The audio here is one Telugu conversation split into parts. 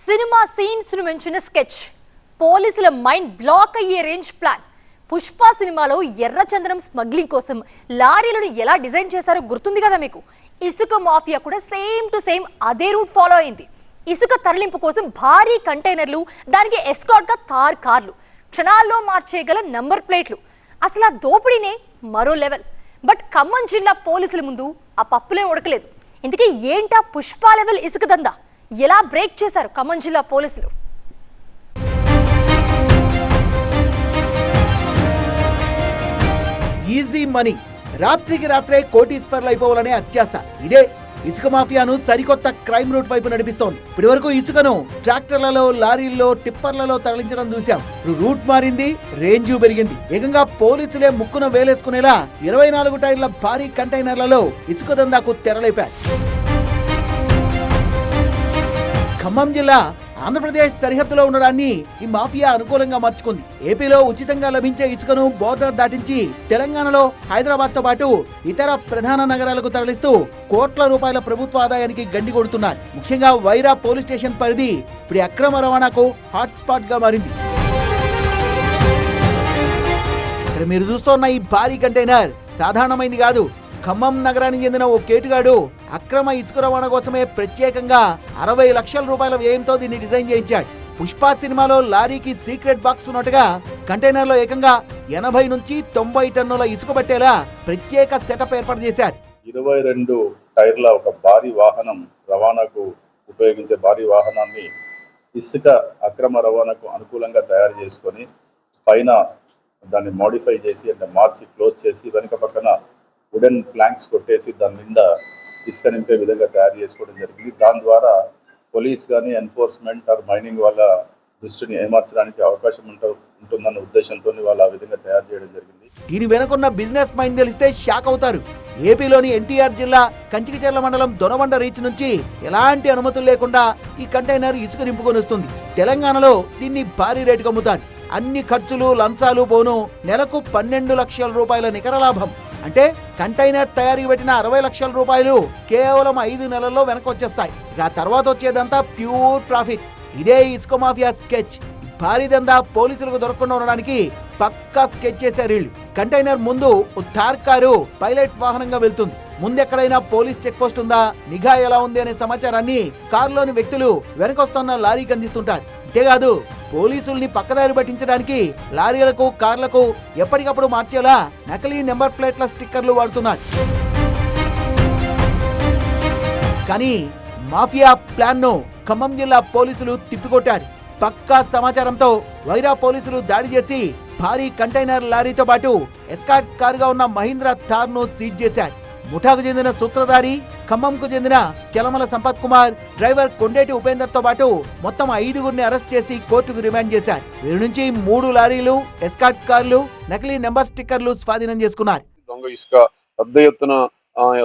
సినిమా సీన్స్ ను మించిన స్కెచ్, పోలీసుల మైండ్ బ్లాక్ అయ్యే రేంజ్ ప్లాన్. పుష్ప సినిమాలో ఎర్రచందనం స్మగ్లింగ్ కోసం లారీలను ఎలా డిజైన్ చేశారో గుర్తుంది కదా మీకు. ఇసుక మాఫియా కూడా సేమ్ టు సేమ్ అదే రూట్ ఫాలో అయింది. ఇసుక తరలింపు కోసం భారీ కంటైనర్లు, దానికి ఎస్కార్ట్ గా థార్ కార్లు, క్షణాల్లో మార్చేయగల నంబర్ ప్లేట్లు. అసలు ఆ దోపిడీనే మరో లెవెల్. బట్ ఖమ్మం జిల్లా పోలీసుల ముందు ఆ పప్పులే ఉడకలేదు. ఇందుకే ఏంటా పుష్ప లెవెల్ ఇసుక దందా? ఎలా బ్రేక్ చేశారు ఖమ్మం జిల్లా పోలీసులు? ఈజీ మనీ, రాత్రికి రాత్రే కోటీశ్వర్లు అయిపోవాలనే అత్యాశ. ఇదే ఇసుక మాఫియాను సరికొత్త క్రైమ్ రూట్ వైపు నడిపిస్తోంది. ఇప్పటి వరకు ఇసుకను ట్రాక్టర్లలో, లారీల్లో, టిప్పర్లలో తరలించడం చూశాం. రూట్ మారింది, రేంజ్ పెరిగింది. ఏకంగా పోలీసులే ముక్కున వేలేసుకునేలా 24 టైర్ల భారీ కంటైనర్లలో ఇసుక దందాకు తెరలేపారు. ఖమ్మం జిల్లా ఆంధ్రప్రదేశ్ సరిహద్దులో ఉండడాన్ని ఈ మాఫియా అనుకూలంగా మార్చుకుంది. ఏపీలో ఉచితంగా లభించే ఇసుకను బోర్డర్ దాటించి తెలంగాణలో హైదరాబాద్ తో పాటు ఇతర ప్రధాన నగరాలకు తరలిస్తూ కోట్ల రూపాయల ప్రభుత్వ ఆదాయానికి గండి కొడుతున్నారు. ముఖ్యంగా వైరా పోలీస్ స్టేషన్ పరిధి ఇప్పుడు అక్రమ రవాణాకు హాట్ స్పాట్ గా మారింది. ఇక్కడ మీరు చూస్తున్న ఈ భారీ కంటైనర్ సాధారణమైంది కాదు. ఖమ్మం నగరానికి చెందిన ఓ కేటుగాడు అక్రమ ఇసుక రవాణా కోసమే ప్రత్యేకంగా 60 లక్షల రూపాయల వ్యయంతో దీన్ని డిజైన్ చేయించాడు. పుష్ప సినిమాలో లారీకి సీక్రెట్ బాక్స్ ఉన్నట్టుగా కంటైనర్ లో ఏకంగా 80 నుంచి 90 టన్నుల ఇసుక పట్టేలా ప్రత్యేక సెటప్ ఏర్పాటు చేశారు. 22 టైర్ల ఒక భారీ వాహనం, రవాణాకు ఉపయోగించే భారీ వాహనాన్ని ఇసుక అక్రమ రవాణాకు అనుకూలంగా తయారు చేసుకొని పైన దాన్ని మోడిఫై చేసి అంటే మార్చి క్లోజ్ చేసి వెనుక పక్కన వుడెన్ ప్లాంక్స్ కొట్టేసి దాని నిండా ఇసుక నింపే విధంగా తయారు చేసుకోవడం జరిగింది. దాని ద్వారా పోలీస్ కానీ ఎన్ఫోర్స్మెంట్ ఆర్ మైనింగ్ వాళ్ళ దృష్టిని ఏమార్చడానికి అవకాశం ఉంటుందన్న ఉద్దేశంతో వాళ్ళు ఆ విధంగా తయారు చేయడం జరిగింది. దీని వెనుకున్న బిజినెస్ మైండ్ తెలిస్తే షాక్ అవుతారు. ఏపీలోని ఎన్టీఆర్ జిల్లా కంచికిచెర్ల మండలం దొనబండ రీచ్ నుంచి ఎలాంటి అనుమతులు లేకుండా ఈ కంటైనర్ ఇసుక నింపుకొని వస్తుంది. తెలంగాణలో దీన్ని భారీ రేటుకు అమ్ముతారు. అన్ని ఖర్చులు, లంచాలు పోను నెలకు 12 లక్షల రూపాయల నికర లాభం. అంటే కంటైనర్ తయారీకి పెట్టిన 60 లక్షల రూపాయలు కేవలం 5 నెలల్లో వెనక్కి వచ్చేస్తాయి. ఇక తర్వాత వచ్చేదంతా ప్యూర్ ప్రాఫిట్. ఇదే ఇసుక మాఫియా స్కెచ్. భారీ దందా పోలీసులకు దొరకకుండా ఉండడానికి పక్కా స్కెచ్ చేశారు వీళ్ళు. కంటైనర్ ముందు ఓ థార్ కారు పైలట్ వాహనంగా వెళ్తుంది. ముందెక్కడైనా పోలీస్ చెక్ పోస్ట్ ఉందా, నిఘా ఎలా ఉంది అనే సమాచారాన్ని కారులోని వ్యక్తులు వెనకొస్తున్న లారీకి అందిస్తుంటారు. అంతేకాదు పోలీసుల్ని పక్కదారి పట్టించడానికి లారీలకు, కార్లకు ఎప్పటికప్పుడు మార్చేలా నకిలీ నెంబర్ ప్లేట్ల స్టిక్కర్లు వాడుతున్నారు. కానీ మాఫియా ప్లాన్ ను ఖమ్మం జిల్లా పోలీసులు తిప్పికొట్టారు. పక్కా సమాచారంతో వైరా పోలీసులు దాడి చేసి భారీ కంటైనర్ లారీతో పాటు ఎస్కార్ట్ కారుగా ఉన్న మహీంద్రా థార్ ను సీజ్ చేశారు. ముఠాకు చెందిన సూత్రధారి, ఖమ్మంకు చెందిన చలమల సంపత్ కుమార్, డ్రైవర్ కొండేటి ఉపేందర్ తో పాటు మొత్తం 5గురిని అరెస్ట్ చేసి కోర్టుకు రిమాండ్ చేశారు. వీరి నుంచి 3 లారీలు, ఎస్కార్ట్ కార్లు, నకిలీ నెంబర్ స్టిక్కర్లు స్వాధీనం చేసుకున్నారు. దొంగ ఇసుక పెద్ద ఎత్తున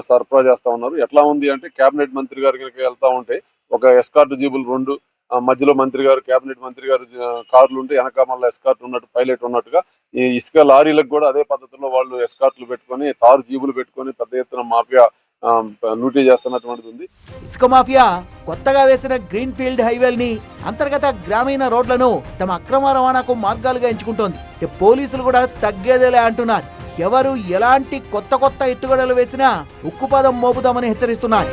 సరఫరా చేస్తా ఉన్నారు. ఎట్లా ఉంది అంటే కేబినెట్ మంత్రి గారికి వెళ్తా ఉంటే ఒక ఎస్కార్ట్ జీబులు 2, మధ్యలో మంత్రి గారు, కేబినెట్ మంత్రి గారు కార్లు ఉంటే వెనక మళ్ళీ ఎస్కార్ట్ ఉన్నట్టు, పైలట్ ఉన్నట్టుగా ఈ ఇసుక లారీలకు కూడా అదే పద్ధతిలో వాళ్ళు ఎస్కార్ట్లు పెట్టుకొని, తారు జీబులు పెట్టుకొని పెద్ద ఎత్తున మాఫియా లూటీ చేస్తున్నటువంటిది ఉంది. ఇసుక మాఫియా కొత్తగా వేసిన గ్రీన్ ఫీల్డ్ హైవేల్ని, అంతర్గత గ్రామీణ రోడ్లను తమ అక్రమ రవాణాకు మార్గాలుగా ఎంచుకుంటోంది. పోలీసులు కూడా తగ్గేదేలే అంటున్నారు. ఎవరు ఎలాంటి కొత్త ఎత్తుగడలు వేసినా ఉక్కుపాదం మోపుదామని హెచ్చరిస్తున్నారు.